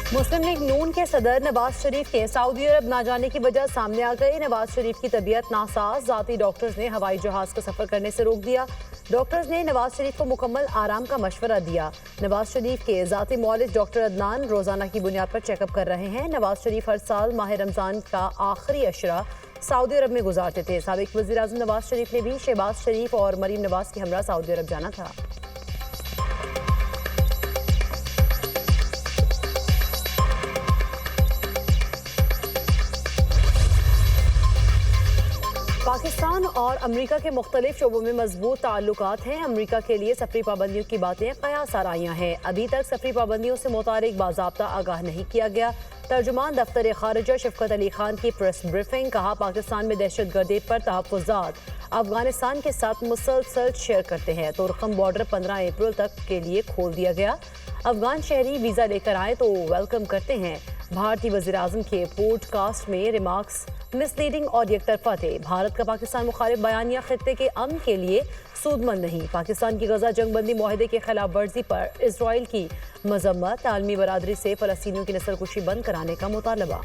मुस्लिम league नून के सदर नवाज शरीफ के सऊदी अरब ना जाने की वजह सामने आ गई। नवाज शरीफ की तबीयत नासाज, जाती डॉक्टर्स ने हवाई जहाज का सफर करने से रोक दिया। डॉक्टर्स ने नवाज शरीफ को मुकम्मल आराम का मशवरा दिया। नवाज शरीफ के जाती मौलिज डॉक्टर अदनान रोजाना की बुनियाद पर चेकअप कर रहे हैं। नवाज शरीफ हर साल माह रमजान का आखिरी अशरा सऊदी अरब में गुजारते थे। साबिक वज़ीर आज़म नवाज शरीफ ने भी शहबाज शरीफ और मरीम नवाज के हमरा सऊदी अरब जाना था। पाकिस्तान और अमरीका के मुख्तलिफ शोबों में मजबूत ताल्लुकात हैं। अमरीका के लिए सफरी पाबंदियों की बातें कयास आराइयां हैं। अभी तक सफरी पाबंदियों से मुतालिक बाज़ाब्ता आगाह नहीं किया गया। तर्जुमान दफ्तर खारिजा शफकत अली खान की प्रेस ब्रीफिंग, कहा पाकिस्तान में दहशत गर्दी पर तहफ़्फ़ुज़ात अफगानिस्तान के साथ मुसलसल शेयर करते हैं। तुरखम बॉर्डर 15 अप्रैल तक के लिए खोल दिया गया। अफगान शहरी वीज़ा लेकर आए तो वेलकम करते हैं। भारतीय वज़ीर आज़म के पॉडकास्ट में रिमार्क्स मिसलीडिंग और एकतरफा थे। भारत का पाकिस्तान मुखालिफ बयानिया खित्ते के अमन के लिए सूदमंद नहीं। पाकिस्तान की गजा जंगबंदी मुआहदे के खिलाफ वर्जी पर इजराइल की मजम्मत। आलमी बरादरी से फ़लस्तीनियों की नस्लकुशी बंद कराने का मुतालबा।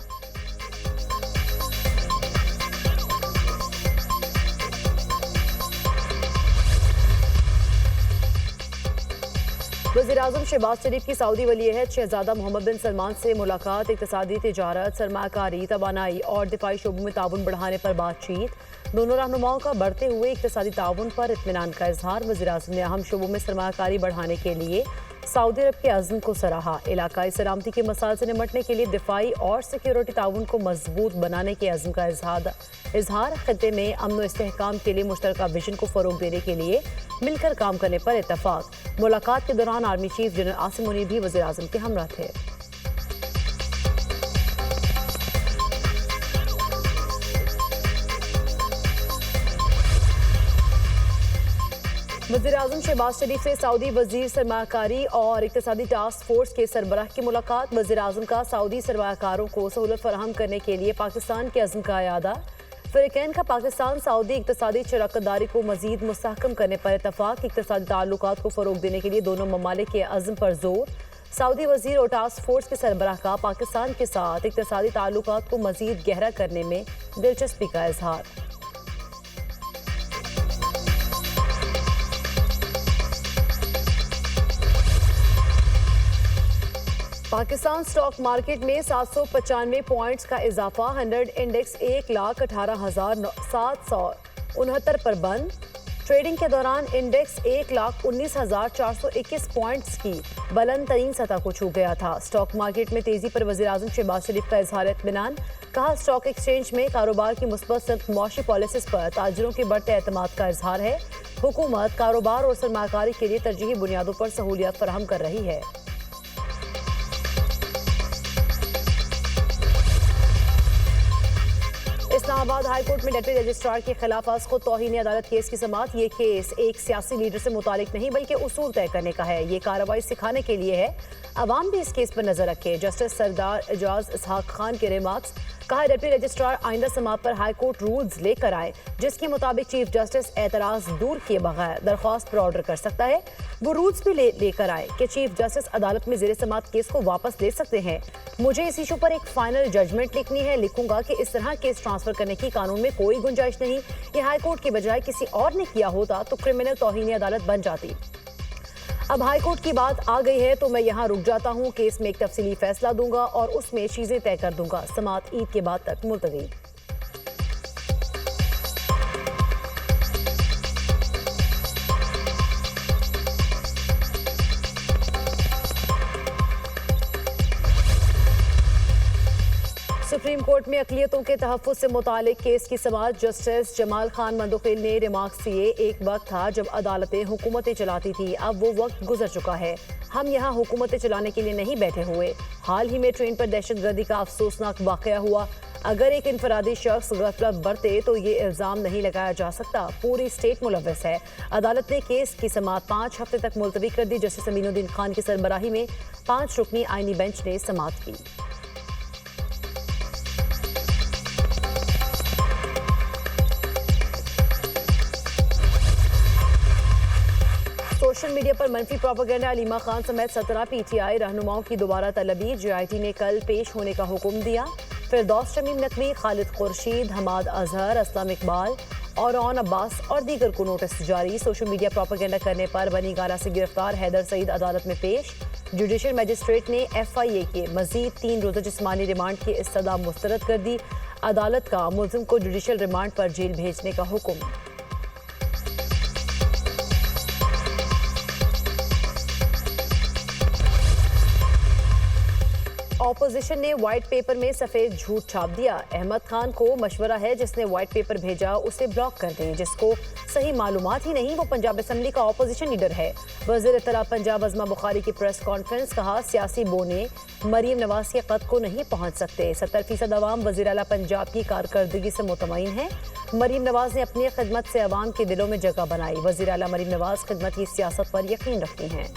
वज़ीर आज़म शहबाज शरीफ की सऊदी वली-ए-अहद शहजादा मोहम्मद बिन सलमान से मुलाकात। इक़्तिसादी, तिजारत, सरमायाकारी, तवानाई और दिफाई शोबों में ताउन बढ़ाने पर बातचीत। दोनों रहनुमाओं का बढ़ते हुए इक़्तिसादी ताउन पर इत्मीनान का इजहार। वज़ीर आज़म ने अहम शोबों में सरमायाकारी बढ़ाने के लिए सऊदी अरब के अज़्म को सराहा। इलाकाई सलामती के मसाइल से निपटने के लिए दिफाई और सिक्योरिटी ताउन को मजबूत बनाने के अज़्म का इजहार। खित्ते में अमन और इस्तेहकाम के लिए मुश्तरका विजन को फ़रोग देने के लिए मिलकर काम करने पर इत्तफाक। मुलाकात के दौरान army chief general Asim Munir भी वज़ीर आज़म के हमरा थे। वज़ीर आज़म शहबाज शरीफ से सऊदी वज़ीर सरमायाकारी और इक़्तिसादी टास्क फोर्स के सरबराह की मुलाकात। वज़ीर आज़म का सऊदी सरमायाकारों को सहूलत फराहम करने के लिए पाकिस्तान के अज़्म का अयादा। फ़रीक़ैन का पाकिस्तान सऊदी इक़्तिसादी शराकतदारी को मज़ीद मुस्तहकम करने पर इत्तफ़ाक़। इक़्तिसादी ताल्लुकात को फ़रोग़ देने के लिए दोनों ममालिक के अज़्म पर जोर। सऊदी वज़ीर और टास्क फोर्स के सरबराह का पाकिस्तान के साथ इक़्तिसादी ताल्लुकात को मज़ीद गहरा करने में दिलचस्पी का इजहार। पाकिस्तान स्टॉक मार्केट में 795 पॉइंट्स का इजाफा। 100 इंडेक्स 1,18,769 पर बंद। ट्रेडिंग के दौरान इंडेक्स 1,19,421 पॉइंट्स की बुलंद तरीन सतह को छू गया था। स्टॉक मार्केट में तेजी पर वज़ीर आज़म शहबाज शरीफ का इजहार इत्मीनान, कहा स्टॉक एक्सचेंज में कारोबार की मुस्बत सिर्फ मौशी पॉलिसीज पर ताजरों के बढ़ते एतमाद का इजहार है। हुकूमत कारोबार और सरमायाकारी के लिए तरजीही बुनियादों पर सहूलियत फराहम कर रही है। इस्लामाबाद हाई कोर्ट में डिप्टी रजिस्ट्रार के खिलाफ आज को तौहीन अदालत केस की समाअत। ये केस एक सियासी लीडर से मुतालिक नहीं बल्कि उसूल तय करने का है। ये कार्रवाई सिखाने के लिए है। अवाम भी इस केस पर नजर रखे। जस्टिस सरदार एजाज इसहाक खान के रिमार्क्स, कहा डिप्टी रजिस्ट्रार आइंदा समाअत पर हाई कोर्ट रूल्स लेकर आए जिसके मुताबिक चीफ जस्टिस एतराज दूर किए बगैर दरख्वास्त पर ऑर्डर कर सकता है। वो रूल्स भी लेकर आए कि चीफ जस्टिस अदालत में ज़ेरे समाअत केस को वापस ले सकते हैं। मुझे इस इशू पर एक फाइनल जजमेंट लिखनी है। लिखूंगा कि इस तरह केस ट्रांसफर करने की कानून में कोई गुंजाइश नहीं। ये हाई कोर्ट के बजाय किसी और ने किया होता तो क्रिमिनल तौहीन अदालत बन जाती। अब हाई कोर्ट की बात आ गई है तो मैं यहाँ रुक जाता हूँ। केस में एक तफसीली फैसला दूंगा और उसमें चीजें तय कर दूंगा। समाअत ईद के बाद तक मुलतवी। सुप्रीम कोर्ट में अक़लियतों के तहफ़्फ़ुज़ से मुतालिक केस की समाअत। जस्टिस जमाल खान मंदोखिल ने रिमार्क्स दिए, एक वक्त था जब अदालतें हुकूमतें चलाती थी, अब वो वक्त गुजर चुका है। हम यहाँ हुकूमतें चलाने के लिए नहीं बैठे हुए। हाल ही में ट्रेन पर दहशतगर्दी का अफसोसनाक वाक़या हुआ। अगर एक इनफरादी शख्स गफलत बरते तो ये इल्ज़ाम नहीं लगाया जा सकता, पूरी स्टेट मुलव्वस है। अदालत ने केस की समाअत 5 हफ्ते तक मुलतवी कर दी। जस्टिस अमीनुद्दीन खान की सरबराही में 5 रुकनी आईनी बेंच ने समाअत की। सोशल मीडिया पर मनफी प्रोपेगेंडा। अलीमा खान समेत 17 पीटीआई रहनुमाओं की दोबारा तलबी। जेआईटी ने कल पेश होने का हुक्म दिया। फिरदौस शमीम नकवी, खालिद खुर्शीद, हमाद अजहर, असलम इकबाल और ऑन अब्बास और दीगर को नोटिस जारी। सोशल मीडिया प्रोपेगेंडा करने पर बनी गाला से गिरफ्तार हैदर सईद अदालत में पेश। जुडिशल मजिस्ट्रेट ने FIA के मजीद 3 रोज़ा जिस्मानी रिमांड की इस्तदा मुस्तरद कर दी। अदालत का मुल्जिम को जुडिशल रिमांड पर जेल भेजने का हुक्म। ऑपोजिशन ने व्हाइट पेपर में सफेद झूठ छाप दिया। अहमद खान को मशवरा है, जिसने व्हाइट पेपर भेजा उसे ब्लॉक कर दें। जिसको सही मालूमात ही नहीं, वो पंजाब असेंबली का ऑपोजिशन लीडर है। वज़ीर इत्तला पंजाब अज़मा बुखारी की प्रेस कॉन्फ्रेंस। कहा, सियासी बोने मरीम नवाज के कद को नहीं पहुंच सकते। 70% अवाम वज़ीर आला पंजाब की कारकर्दगी से मुतमईन है। मरीम नवाज ने अपनी खिदमत से अवाम के दिलों में जगह बनाई। वज़ीर आला मरीम नवाज खिदमत की सियासत पर यकीन रखती हैं।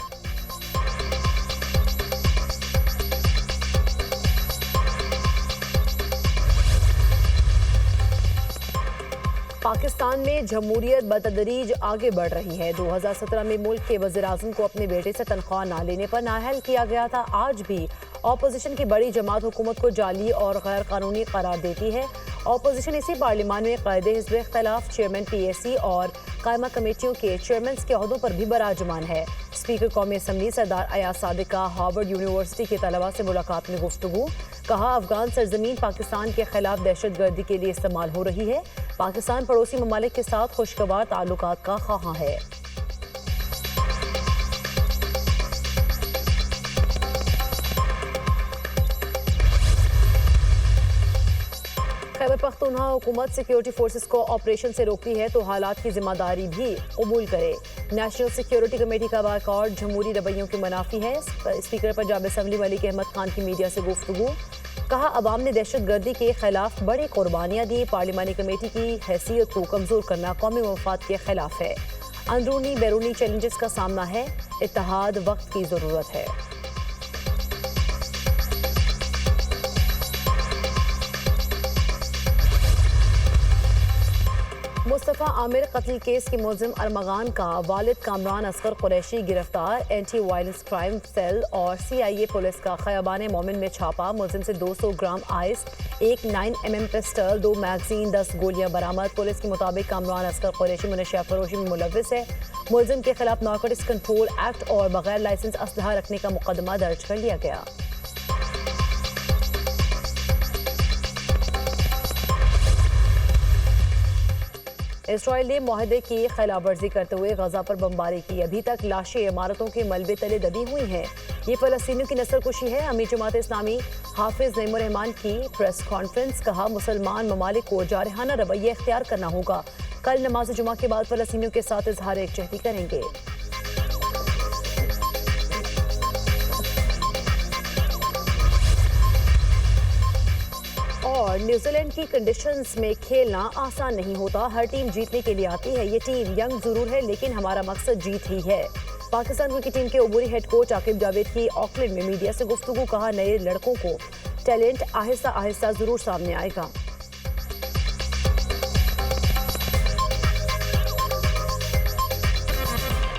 पाकिस्तान में जमहूरियत बतदरीज आगे बढ़ रही है। 2017 में मुल्क के वज़ीर-ए-आज़म को अपने बेटे से तनख्वाह ना लेने पर नाअहल किया गया था। आज भी ऑपोजिशन की बड़ी जमात हुकूमत को जाली और गैर कानूनी करार देती है। ऑपोजिशन इसी पार्लियामान में क़ायदे हिज़्ब इख्तिलाफ, चेयरमैन PAC और कायमा कमेटियों के चेयरमैन के अहदों पर भी बराजमान है। स्पीकर कौमी असम्बली सरदार अयाज सादिक का हार्वर्ड यूनिवर्सिटी के तलबा से मुलाकात में गुफ्तगू। कहा, अफगान सरजमीन पाकिस्तान के खिलाफ दहशतगर्दी के लिए इस्तेमाल हो रही है। पाकिस्तान पड़ोसी ममालिक के साथ खुशगवार ताल्लुकात का ख्वाहां है। खैबर पख्तूनख्वा हुकूमत सिक्योरिटी फोर्सेस को ऑपरेशन से रोकती है तो हालात की जिम्मेदारी भी कबूल करे। नेशनल सिक्योरिटी कमेटी का बायकॉट जमहूरी रवैयों के मुनाफी है। स्पीकर पंजाब असेंबली मलिक अहमद खान की मीडिया से गुफ्तगू। कहा, अवाम ने दहशतगर्दी के खिलाफ बड़ी कुर्बानियां दी। पार्लिमानी कमेटी की हैसियत को कमजोर करना कौमी मफाद के खिलाफ है। अंदरूनी बैरूनी चैलेंजेस का सामना है। इत्तेहाद वक्त की जरूरत है। मुस्तफ़ा आमिर कत्ल केस के मुलजिम अरमगान का वालिद कामरान असगर कुरैशी गिरफ्तार। एंटी वायलेंस क्राइम सेल और CIA पुलिस का खयाबान मोमिन में छापा। मुलजिम से 200 ग्राम आइस, एक 9mm पिस्टल, 2 मैगजीन, 10 गोलियां बरामद। पुलिस के मुताबिक कामरान असगर कुरैशी मनशिया फरोशी में मुलविस है। मुलजिम के खिलाफ नारकोटिक्स कंट्रोल एक्ट और बगैर लाइसेंस असलहा रखने का मुकदमा दर्ज कर लिया गया। इसराइल ने मुआहदे की खिलाफ वर्जी करते हुए गजा पर बमबारी की। अभी तक लाशें इमारतों के मलबे तले दबी हुई हैं। ये फलस्तीनियों की नस्लकुशी है। अमीर जमात इस्लामी हाफिज नईमुर रहमान की प्रेस कॉन्फ्रेंस। कहा, मुसलमान ममालिक को जारहाना रवैया इख्तियार करना होगा। कल नमाज जुमा के बाद फलस्तीनियों के साथ इजहार यकजहती करेंगे। और न्यूजीलैंड की कंडीशंस में खेलना आसान नहीं होता। हर टीम जीतने के लिए आती है। ये टीम यंग जरूर है, लेकिन हमारा मकसद जीत ही है। पाकिस्तान क्रिकेट टीम के अबूरी हेड कोच आकिब जावेद की ऑकलैंड में मीडिया से गुफ्तगू। कहा, नए लड़कों को टैलेंट आहिस्ता आहिस्ता जरूर सामने आएगा।